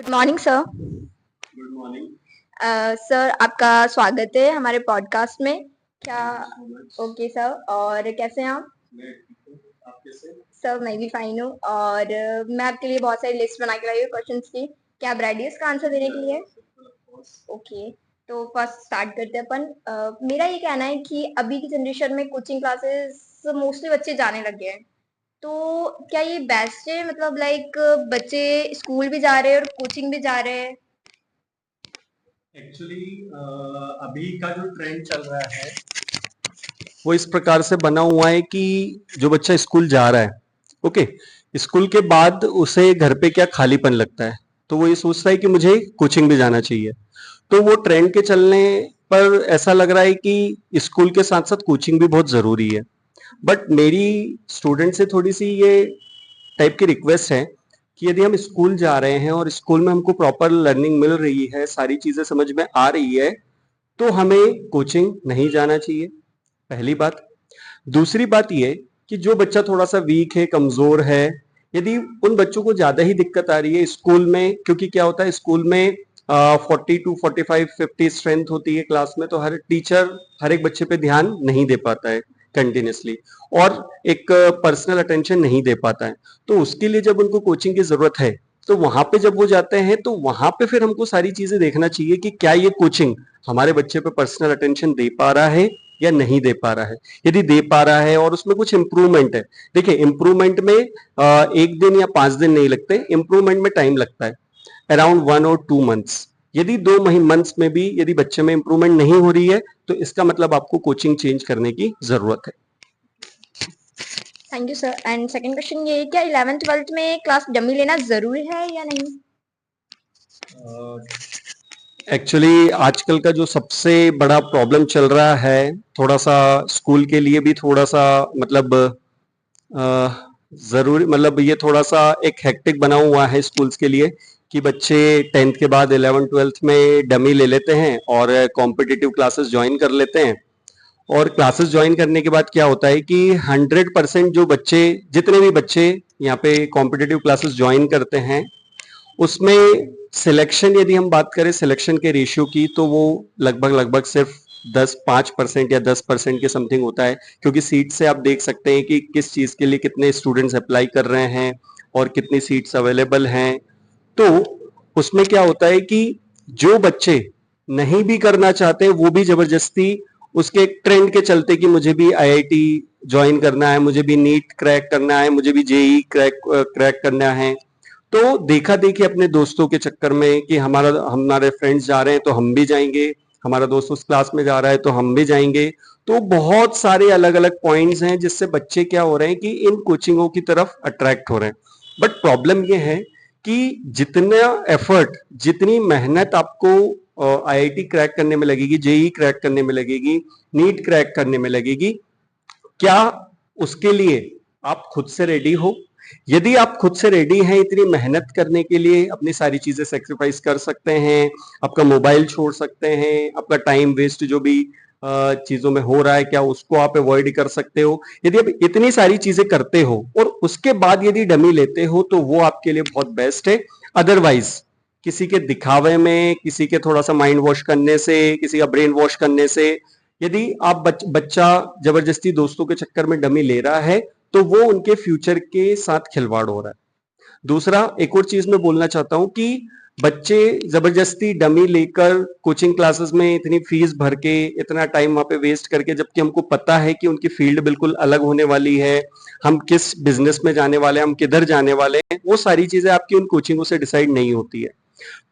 Good morning sir. Good morning. Sir आपका स्वागत है हमारे पॉडकास्ट में। क्या thank you so much. Okay sir, और कैसे हैं आप? मैं ठीक हूँ। आप कैसे? सर मैं भी फाइन हूँ, और मैं आपके लिए बहुत सारी लिस्ट बना के लाई हूँ क्वेश्चंस की। क्या आप रेडी है इसका आंसर देने के लिए? ओके, तो फर्स्ट स्टार्ट करते हैं अपन। मेरा ये कहना है कि अभी की जनरेशन में कोचिंग क्लासेस मोस्टली बच्चे जाने लगे हैं, तो क्या ये बेस्ट है? मतलब लाइक बच्चे स्कूल भी जा रहे हैं और कोचिंग भी जा रहे हैं। एक्चुअली अभी का जो ट्रेंड चल रहा है वो इस प्रकार से बना हुआ है कि जो बच्चा स्कूल जा रहा है, ओके, स्कूल के बाद उसे घर पे क्या खालीपन लगता है, तो वो ये सोचता है कि मुझे कोचिंग भी जाना चाहिए। तो वो ट्रेंड के चलने पर ऐसा लग रहा है कि स्कूल के साथ साथ कोचिंग भी बहुत जरूरी है। बट मेरी स्टूडेंट से थोड़ी सी ये टाइप की रिक्वेस्ट है कि यदि हम स्कूल जा रहे हैं और स्कूल में हमको प्रॉपर लर्निंग मिल रही है, सारी चीजें समझ में आ रही है, तो हमें कोचिंग नहीं जाना चाहिए, पहली बात। दूसरी बात ये कि जो बच्चा थोड़ा सा वीक है, कमजोर है, यदि उन बच्चों को ज्यादा ही दिक्कत आ रही है स्कूल में, क्योंकि क्या होता है स्कूल में 40 to 45 50 स्ट्रेंथ होती है क्लास में, तो हर टीचर हर एक बच्चे पे ध्यान नहीं दे पाता है कंटिन्यूसली, और एक पर्सनल अटेंशन नहीं दे पाता है। तो उसके लिए जब उनको कोचिंग की जरूरत है, तो वहां पे जब वो जाते हैं तो वहां पे फिर हमको सारी चीजें देखना चाहिए कि क्या ये कोचिंग हमारे बच्चे पे पर्सनल अटेंशन दे पा रहा है या नहीं दे पा रहा है। यदि दे पा रहा है और उसमें कुछ इंप्रूवमेंट है, देखिए इंप्रूवमेंट में एक दिन या 5 दिन नहीं लगते, इंप्रूवमेंट में टाइम लगता है, अराउंड 1 और 2 मंथ्स। यदि 2 मंथ्स में भी यदि बच्चे में इंप्रूवमेंट नहीं हो रही है, तो इसका मतलब आपको कोचिंग चेंज करने की जरूरत है। Thank you sir. And second question ये है, क्या 11th 12th में क्लास डमी लेना जरूरी है या नहीं? एक्चुअली आजकल का जो सबसे बड़ा प्रॉब्लम चल रहा है, थोड़ा सा स्कूल के लिए भी थोड़ा सा मतलब जरूरी, मतलब ये थोड़ा सा एक हेक्टिक बना हुआ है स्कूल्स के लिए कि बच्चे 10th के बाद 11th 12th में डमी ले लेते हैं और कॉम्पिटिटिव क्लासेस ज्वाइन कर लेते हैं। और क्लासेस ज्वाइन करने के बाद क्या होता है कि 100% जो बच्चे, जितने भी बच्चे यहाँ पे कॉम्पिटिटिव क्लासेस ज्वाइन करते हैं, उसमें सिलेक्शन, यदि हम बात करें सिलेक्शन के रेशियो की, तो वो लगभग लगभग सिर्फ 5% या 10% के समथिंग होता है, क्योंकि सीट से आप देख सकते हैं कि किस चीज के लिए कितने स्टूडेंट्स अप्लाई कर रहे हैं और कितनी सीट्स अवेलेबल हैं। तो उसमें क्या होता है कि जो बच्चे नहीं भी करना चाहते वो भी जबरदस्ती उसके एक ट्रेंड के चलते कि मुझे भी आईआईटी ज्वाइन करना है, मुझे भी नीट क्रैक करना है, मुझे भी जेई क्रैक करना है, तो देखा देखी अपने दोस्तों के चक्कर में कि हमारे फ्रेंड्स जा रहे हैं तो हम भी जाएंगे, हमारा दोस्त उस क्लास में जा रहा है तो हम भी जाएंगे। तो बहुत सारे अलग अलग पॉइंट्स हैं जिससे बच्चे क्या हो रहे हैं कि इन कोचिंगों की तरफ अट्रैक्ट हो रहे हैं। बट प्रॉब्लम ये है कि जितना एफर्ट, जितनी मेहनत आपको आईआईटी क्रैक करने में लगेगी, जेई क्रैक करने में लगेगी, नीट क्रैक करने में लगेगी, क्या उसके लिए आप खुद से रेडी हो? यदि आप खुद से रेडी हैं इतनी मेहनत करने के लिए, अपनी सारी चीजें सेक्रीफाइस कर सकते हैं, आपका मोबाइल छोड़ सकते हैं, आपका टाइम वेस्ट जो भी चीजों में हो रहा है, क्या उसको आप अवॉइड कर सकते हो? यदि आप इतनी सारी चीजें करते हो और उसके बाद यदि डमी लेते हो, तो वो आपके लिए बहुत बेस्ट है। अदरवाइज किसी के दिखावे में, किसी के थोड़ा सा माइंड वॉश करने से, किसी का ब्रेन वॉश करने से, यदि आप बच्चा जबरदस्ती दोस्तों के चक्कर में डमी ले रहा है, तो वो उनके फ्यूचर के साथ खिलवाड़ हो रहा है। दूसरा, एक और चीज मैं बोलना चाहता हूं कि बच्चे जबरदस्ती डमी लेकर कोचिंग क्लासेस में इतनी फीस भर के, इतना टाइम वहां पे वेस्ट करके, जबकि हमको पता है कि उनकी फील्ड बिल्कुल अलग होने वाली है, हम किस बिजनेस में जाने वाले हैं, हम किधर जाने वाले हैं, वो सारी चीजें आपकी उन कोचिंगों से डिसाइड नहीं होती है।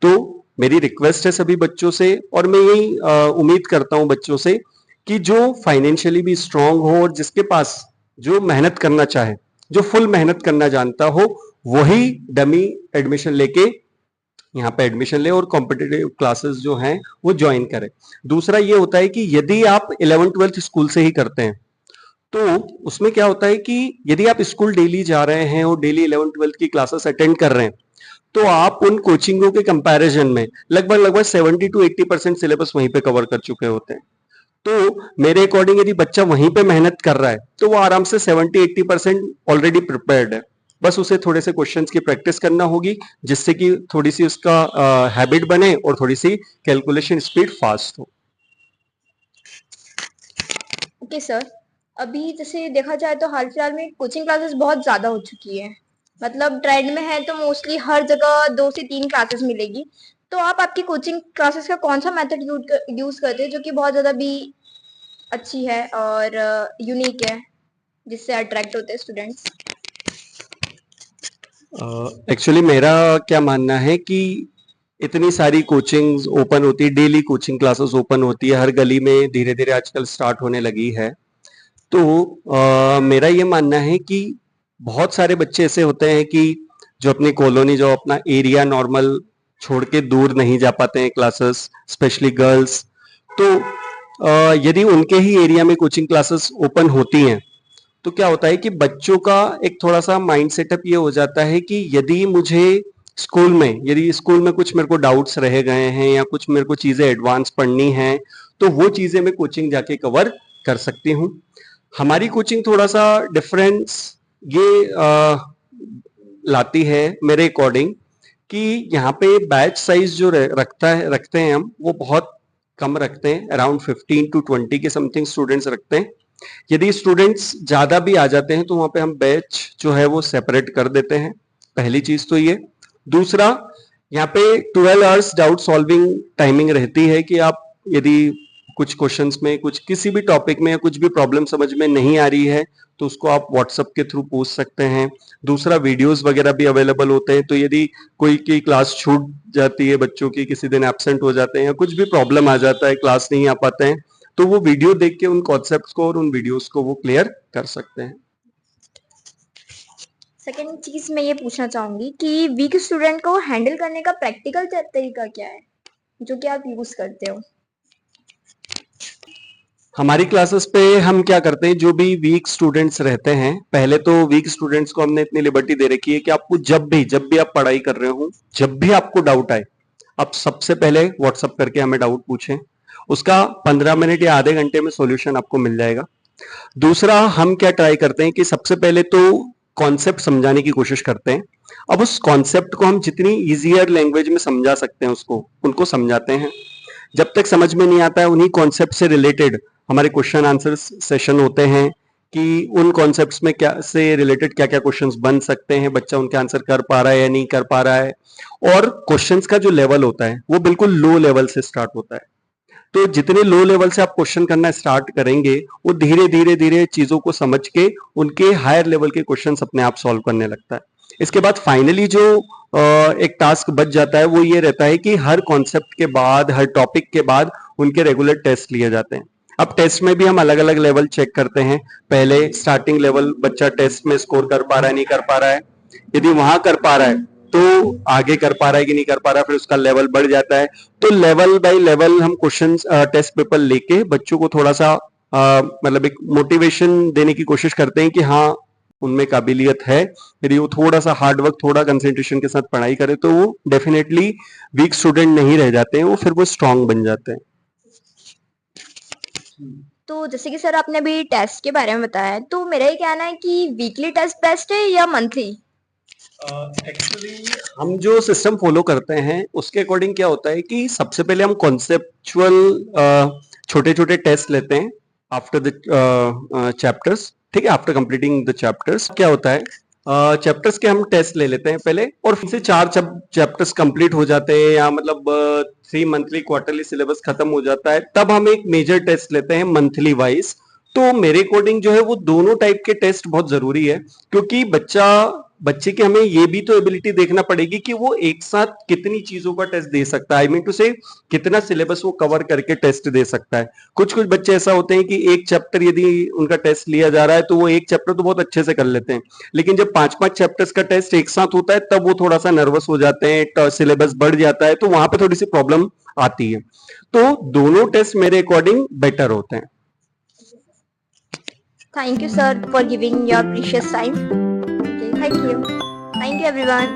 तो मेरी रिक्वेस्ट है सभी बच्चों से, और मैं यही उम्मीद करता हूं बच्चों से, कि जो फाइनेंशियली भी स्ट्रांग हो और जिसके पास जो मेहनत करना चाहे, जो फुल मेहनत करना जानता हो, वही डमी एडमिशन लेके यहाँ पे एडमिशन ले और कॉम्पिटिटिव क्लासेस जो हैं वो ज्वाइन करें। दूसरा ये होता है कि यदि आप 11th 12th स्कूल से ही करते हैं, तो उसमें क्या होता है कि यदि आप स्कूल डेली जा रहे हैं और डेली 11th 12th की क्लासेस अटेंड कर रहे हैं, तो आप उन कोचिंगों के कंपैरिजन में लगभग लगभग 70 to 80% सिलेबस वहीं पे कवर कर चुके होते हैं। तो मेरे अकॉर्डिंग यदि बच्चा वहीं पे मेहनत कर रहा है, तो वो आराम से 70 80% ऑलरेडी प्रिपेयर्ड है। बस उसे थोड़े से क्वेश्चंस की प्रैक्टिस करना होगी, जिससे कि थोड़ी सी उसका हैबिट बने और थोड़ी सी कैलकुलेशन स्पीड फास्ट हो। ओके सर, अभी जैसे देखा जाए तो हाल फिलहाल में कोचिंग क्लासेस बहुत ज़्यादा हो चुकी है। मतलब ट्रेंड में है तो मोस्टली हर जगह 2 से 3 क्लासेस मिलेगी। तो आप आपकी कोचिंग क्लासेस का कौन-सा मेथड यूज़ करते हैं जो कि बहुत ज़्यादा भी अच्छी है और यूनिक है, जिससे अट्रैक्ट होते हैं स्टूडेंट्स? एक्चुअली मेरा क्या मानना है कि इतनी सारी कोचिंग्स ओपन होती है, डेली कोचिंग क्लासेस ओपन होती है, हर गली में धीरे धीरे आजकल स्टार्ट होने लगी है। तो मेरा ये मानना है कि बहुत सारे बच्चे ऐसे होते हैं कि जो अपनी कॉलोनी, जो अपना एरिया नॉर्मल छोड़ के दूर नहीं जा पाते हैं क्लासेस, स्पेशली गर्ल्स। तो यदि उनके ही एरिया में कोचिंग क्लासेस ओपन होती हैं, तो क्या होता है कि बच्चों का एक थोड़ा सा माइंड सेटअप ये हो जाता है कि यदि स्कूल में कुछ मेरे को डाउट्स रह गए हैं या कुछ मेरे को चीजें एडवांस पढ़नी हैं, तो वो चीजें मैं कोचिंग जाके कवर कर सकती हूँ। हमारी कोचिंग थोड़ा सा डिफरेंस ये लाती है मेरे अकॉर्डिंग, कि यहाँ पे बैच साइज जो रखते हैं हम, वो बहुत कम रखते हैं, अराउंड 15 to 20 के समथिंग स्टूडेंट्स रखते हैं। यदि स्टूडेंट्स ज्यादा भी आ जाते हैं तो वहां पे हम बैच जो है वो सेपरेट कर देते हैं। पहली चीज तो ये। दूसरा, यहाँ पे 12 आवर्स डाउट सॉल्विंग टाइमिंग रहती है कि आप यदि कुछ क्वेश्चंस में, कुछ किसी भी टॉपिक में या कुछ भी प्रॉब्लम समझ में नहीं आ रही है, तो उसको आप व्हाट्सएप के थ्रू पूछ सकते हैं। दूसरा, वीडियोस वगैरह भी अवेलेबल होते हैं, तो यदि कोई की क्लास छूट जाती है, बच्चों की किसी दिन एब्सेंट हो जाते हैं या कुछ भी प्रॉब्लम आ जाता है, क्लास नहीं आ पाते हैं, तो वो वीडियो देख के उन कॉन्सेप्ट्स को और उन वीडियोस को वो क्लियर कर सकते हैं। सेकंड चीज़ मैं ये पूछना चाहूँगी कि वीक स्टूडेंट को हैंडल करने का प्रैक्टिकल तरीका क्या है, जो कि आप यूज़ करते हो? हमारी क्लासेस पे हम क्या करते हैं, जो भी वीक स्टूडेंट्स रहते हैं, पहले तो वीक स्टूडेंट्स को हमने इतनी लिबर्टी दे रखी है कि आपको जब भी आप पढ़ाई कर रहे हो, जब भी आपको डाउट आए, आप सबसे पहले व्हाट्सएप करके हमें डाउट पूछें। उसका 15 मिनट या आधे घंटे में सॉल्यूशन आपको मिल जाएगा। दूसरा, हम क्या ट्राई करते हैं कि सबसे पहले तो कॉन्सेप्ट समझाने की कोशिश करते हैं। अब उस कॉन्सेप्ट को हम जितनी इजियर लैंग्वेज में समझा सकते हैं उसको उनको समझाते हैं। जब तक समझ में नहीं आता है, उन्हीं कॉन्सेप्ट से रिलेटेड हमारे क्वेश्चन आंसर सेशन होते हैं कि उन कॉन्सेप्ट्स में क्या से रिलेटेड क्या क्या क्वेश्चंस बन सकते हैं, बच्चा उनके आंसर कर पा रहा है या नहीं कर पा रहा है। और क्वेश्चंस का जो लेवल होता है वो बिल्कुल लो लेवल से स्टार्ट होता है। तो जितने लो लेवल से आप क्वेश्चन करना स्टार्ट करेंगे, वो धीरे धीरे धीरे चीजों को समझ के उनके हायर लेवल के क्वेश्चन अपने आप सॉल्व करने लगता है। इसके बाद फाइनली जो एक टास्क बच जाता है वो ये रहता है कि हर कॉन्सेप्ट के बाद, हर टॉपिक के बाद उनके रेगुलर टेस्ट लिए जाते हैं। अब टेस्ट में भी हम अलग अलग लेवल चेक करते हैं। पहले स्टार्टिंग लेवल, बच्चा टेस्ट में स्कोर कर पा रहा है नहीं कर पा रहा है, यदि वहां कर पा रहा है तो आगे कर पा रहा है कि नहीं कर पा रहा है, फिर उसका लेवल बढ़ जाता है। तो लेवल बाय लेवल हम क्वेश्चन टेस्ट पेपर लेके बच्चों को थोड़ा सा मतलब एक मोटिवेशन देने की कोशिश करते हैं कि हाँ, उनमें काबिलियत है। यदि वो थोड़ा सा हार्ड वर्क, थोड़ा कंसेंट्रेशन के साथ पढ़ाई करे तो वो डेफिनेटली वीक स्टूडेंट नहीं रह जाते हैं, वो फिर वो स्ट्रांग बन जाते हैं। तो जैसे कि सर आपने अभी टेस्ट के बारे में बताया है, तो मेरा ये कहना है कि वीकली टेस्ट बेस्ट है या मंथली? एक्चुअली हम जो सिस्टम फॉलो करते हैं उसके अकॉर्डिंग क्या होता है कि सबसे पहले हम कॉन्सेप्चुअल छोटे छोटे टेस्ट लेते हैं आफ्टर द चैप्टर्स। ठीक है, आफ्टर कंप्लीटिंग द चैप्टर्स क्या होता है, चैप्टर्स के हम टेस्ट ले लेते हैं पहले, और फिर से 4 चैप्टर्स कंप्लीट हो जाते हैं या मतलब 3 मंथली क्वार्टरली सिलेबस खत्म हो जाता है, तब हम एक मेजर टेस्ट लेते हैं मंथली वाइज। तो मेरे अकॉर्डिंग जो है वो दोनों टाइप के टेस्ट बहुत जरूरी है, क्योंकि बच्चे की हमें ये भी तो एबिलिटी देखना पड़ेगी कि वो एक साथ कितनी चीजों का टेस्ट दे सकता है। आई मीन टू से कितना सिलेबस वो कवर करके टेस्ट दे सकता है। कुछ कुछ बच्चे ऐसा होते हैं कि एक चैप्टर यदि उनका टेस्ट लिया जा रहा है तो वो एक चैप्टर तो बहुत अच्छे से कर लेते हैं, लेकिन जब 5-5 चैप्टर्स का टेस्ट एक साथ होता है तब वो थोड़ा सा नर्वस हो जाते हैं, सिलेबस बढ़ जाता है, तो वहां पे थोड़ी सी प्रॉब्लम आती है। तो दोनों टेस्ट मेरे अकॉर्डिंग बेटर होते हैं। Thank you, sir, for giving your precious time. Okay, thank you. Thank you, everyone.